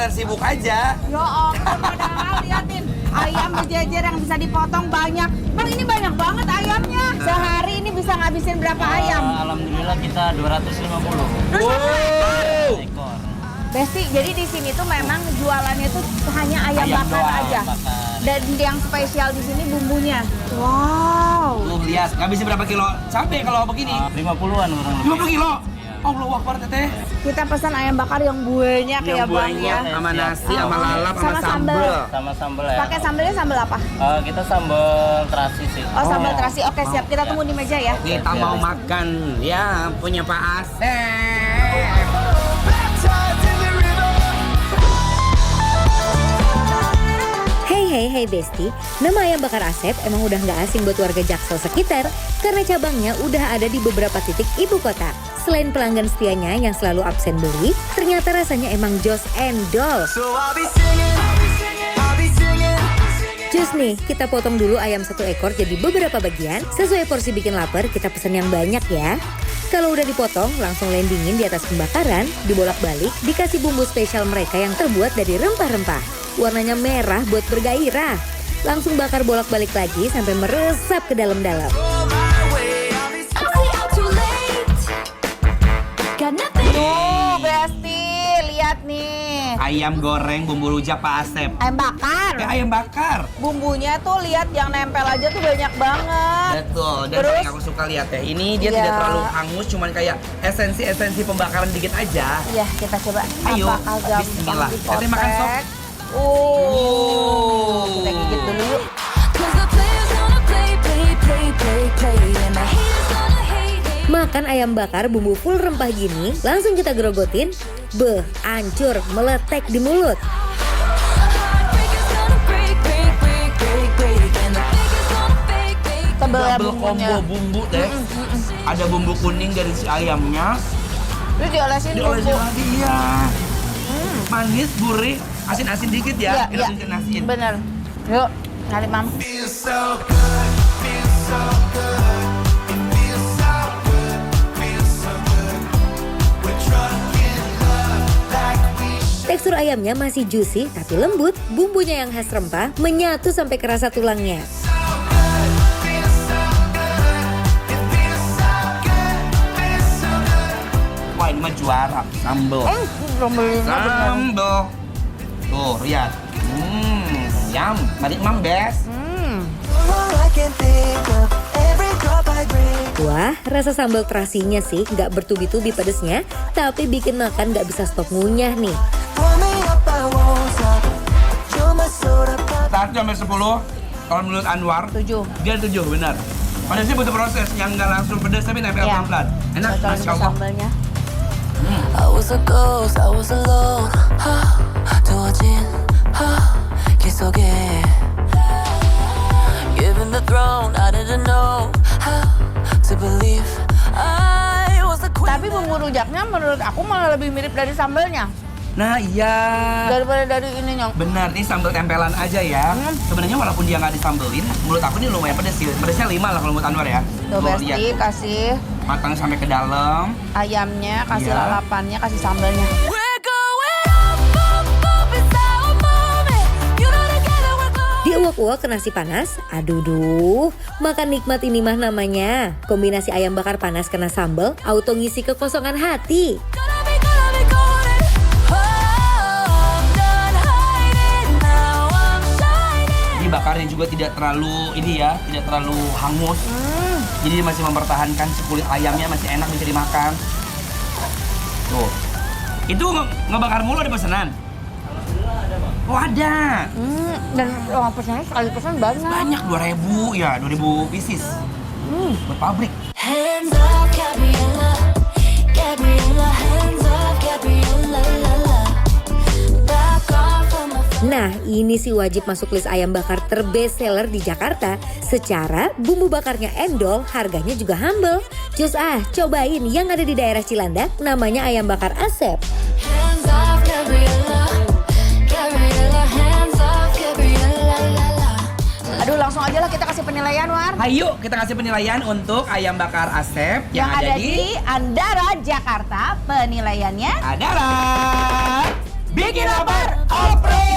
kelihatan sibuk aja. Ya ampun, padahal liatin ayam berjejer yang bisa dipotong banyak. Bang, ini banyak banget ayamnya. Sehari ini bisa ngabisin berapa ayam? Alhamdulillah kita 250 Wow. ekor. Besti, jadi di sini tuh memang jualannya tuh hanya ayam bakar doang, aja. bakar. Dan yang spesial di sini bumbunya. Wow. Tuh lihat, ngabisin berapa kilo cabai kalau begini? 50-an kurang lebih. 50 kilo. Allah Akbar teteh. Kita pesan ayam bakar yang buahnya kayak Bang ya. Sama nasi, Siap. sama lalap, sama Sama sambel. sambel. Sama sambal ya. Pakai sambelnya sambel apa? Kita sambal terasi sih. Oh, sambal terasi. Oke, siap. Kita tunggu di meja ya. Kita mau makan ya punya Pak Asep. Hey Besti, nama ayam bakar Asep emang udah nggak asing buat warga Jaksel sekitar karena cabangnya udah ada di beberapa titik ibu kota. Selain pelanggan setianya yang selalu absen beli, ternyata rasanya emang jos endol. Jus nih, kita potong dulu ayam 1 ekor jadi beberapa bagian. Sesuai porsi bikin lapar, kita pesen yang banyak ya. Kalau udah dipotong, langsung landingin di atas pembakaran, dibolak-balik, dikasih bumbu spesial mereka yang terbuat dari rempah-rempah. Warnanya merah buat bergairah. Langsung bakar bolak-balik lagi sampai meresap ke dalam-dalam. Tuh, Besti, lihat nih. Ayam goreng bumbu rujak Pak Asep. Ayam bakar. Ayam bakar. Bumbunya tuh lihat yang nempel aja tuh banyak banget. Betul, dan Terus? paling aku suka lihat ya. Ini dia Iya. tidak terlalu hangus, cuman kayak esensi-esensi pembakaran dikit aja. Iya, kita coba. Ayo, Apakah gampang bismillah. dipotek? Kita makan sop. Kita gigit dulu yuk. Makan ayam bakar bumbu full rempah gini, langsung kita gerogotin. Beh, ancur, meletek di mulut. Tebel ya Double bumbunya. combo bumbu deh. Ada bumbu kuning dari si ayamnya. Terus diolesin Diolesin bumbu. lagi ya. Manis, gurih, asin-asin dikit ya. Iya, Kita asin. bener. Yuk, kali mam. Tekstur ayamnya masih juicy tapi lembut, bumbunya yang khas rempah menyatu sampai kerasa tulangnya. Wah ini mah juara, sambel. Sambalnya bener. Sambel. Tuh, lihat. Yum. Mari mam best. Wah, rasa sambal terasinya sih nggak bertubi-tubi pedesnya, tapi bikin makan nggak bisa stop ngunyah nih. 1 sampai 10. Kalau menurut Anwar, 7. dia 7 benar. Padahal butuh proses yang nggak langsung pedas tapi nempel Iya. pelan-pelan. Enak, Cocolan Masya ke Allah. sambalnya. I was a ghost, I was alone. 두어진 길 속에 Given the throne, I didn't know how to believe I was the queen. Tapi bumbu rujaknya menurut aku malah lebih mirip dari sambalnya Nah iya. daripada dari ininya. Benar, ini sambal tempelan aja ya. Sebenarnya walaupun dia nggak disambelin, menurut aku ini lumayan pedes sih. Pedesnya 5 lah kalau menurut Anwar ya. Tuh Besti, kasih Matang sampai ke dalam. ayamnya, kasih Iya. lalapannya, kasih sambalnya. We're going up, it's our moment. You know together we're going. Diuak-uak ke nasi panas, aduh duh, makan nikmat ini mah namanya. Kombinasi ayam bakar panas kena sambal, auto ngisi kekosongan hati. Gonna be golden. Oh, I'm done hiding, now I'm shining. Ini bakarnya juga tidak terlalu ini ya, tidak terlalu hangus. Jadi masih mempertahankan si kulit ayamnya masih enak bisa dimakan. Tuh. Itu ngebakar mulu ada pesanan? Oh ada. Dan pesannya sekali pesan banyak. Banyak 2.000 ya, 2.000 pieces. Buat pabrik. Hands up, Gabriella. Gabriella, hands up, Gabriella, la la. Back off from my Nah, ini sih wajib masuk list ayam bakar terbest seller di Jakarta. Secara bumbu bakarnya endol, harganya juga humble. Cus cobain yang ada di daerah Cilandak, namanya ayam bakar Asep. hands off, Gabriella. Gabriella, hands off, Gabriella, la la. Aduh, langsung aja lah kita kasih penilaian, War. Ayo kita kasih penilaian untuk ayam bakar Asep Yang ada di Andara, Jakarta. Penilaiannya adalah bikin lapar GoPro.